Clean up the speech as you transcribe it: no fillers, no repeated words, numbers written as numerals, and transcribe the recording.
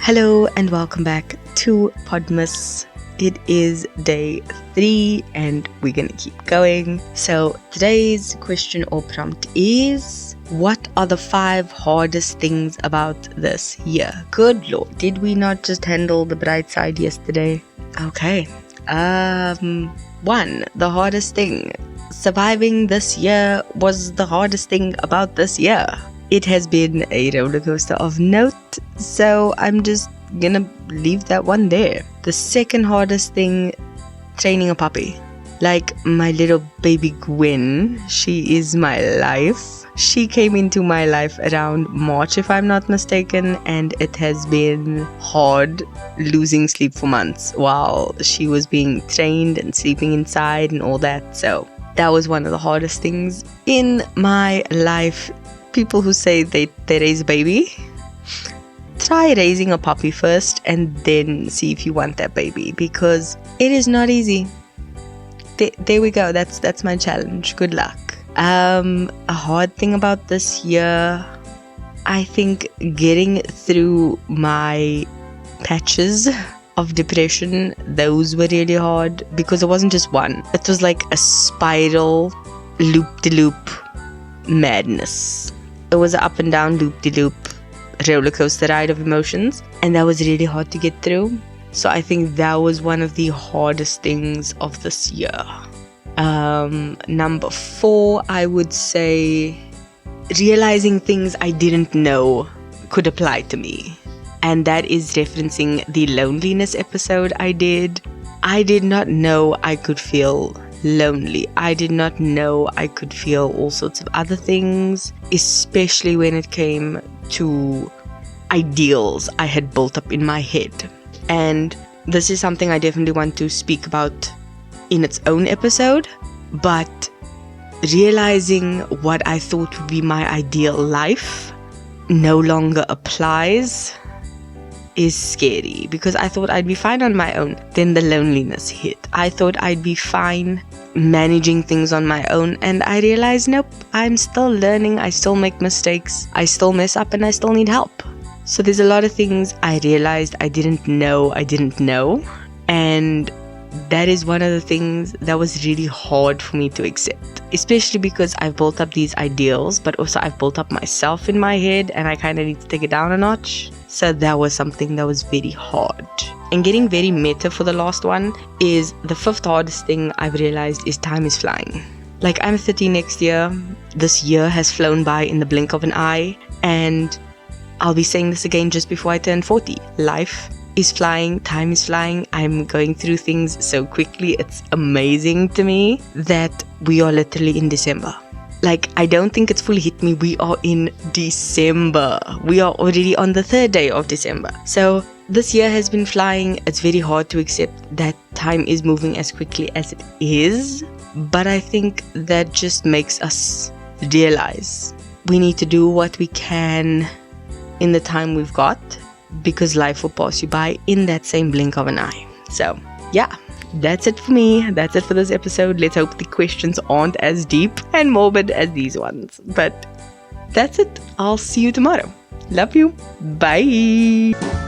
Hello and welcome back to Podmas. It is day 3 and we're gonna keep going. So today's question or prompt is, what are the 5 hardest things about this year? Good Lord, did we not just handle the bright side yesterday? Okay. 1. The hardest thing. Surviving this year was the hardest thing about this year. It has been a roller coaster of note, so I'm just gonna leave that one there. The second hardest thing, training a puppy. Like my little baby Gwen, she is my life. She came into my life around March, if I'm not mistaken, and it has been hard losing sleep for months while she was being trained and sleeping inside and all that. So that was one of the hardest things in my life. People who say they raise a baby, try raising a puppy first and then see if you want that baby, because it is not easy. There we go. That's my challenge. Good luck. A hard thing about this year, I think getting through my patches of depression, those were really hard because it wasn't just one. It was like a spiral, loop-de-loop madness. It was an up and down, loop-de-loop roller coaster ride of emotions, and that was really hard to get through. So I think that was one of the hardest things of this year. Number 4, I would say realizing things I didn't know could apply to me. And that is referencing the loneliness episode I did. I did not know I could feel lonely. I did not know I could feel all sorts of other things, especially when it came to ideals I had built up in my head. And this is something I definitely want to speak about in its own episode, but realizing what I thought would be my ideal life no longer applies is scary, because I thought I'd be fine on my own. Then the loneliness hit. I thought I'd be fine managing things on my own, and I realized nope, I'm still learning, I still make mistakes, I still mess up, and I still need help. So there's a lot of things I realized I didn't know, and that is one of the things that was really hard for me to accept, especially because I've built up these ideals, but also I've built up myself in my head, and I kind of need to take it down a notch. So that was something that was very hard. And getting very meta for the last one is the 5th hardest thing I've realized is time is flying. Like, I'm 30 next year. This year has flown by in the blink of an eye, and I'll be saying this again just before I turn 40. Life is flying, time is flying. I'm going through things so quickly. It's amazing to me that we are literally in December. Like, I don't think it's fully hit me. We are in December. We are already on the 3rd day of December. So this year has been flying. It's very hard to accept that time is moving as quickly as it is. But I think that just makes us realize we need to do what we can in the time we've got, because life will pass you by in that same blink of an eye. So yeah, that's it for me. That's it for this episode. Let's hope the questions aren't as deep and morbid as these ones. But that's it. I'll see you tomorrow. Love you. Bye.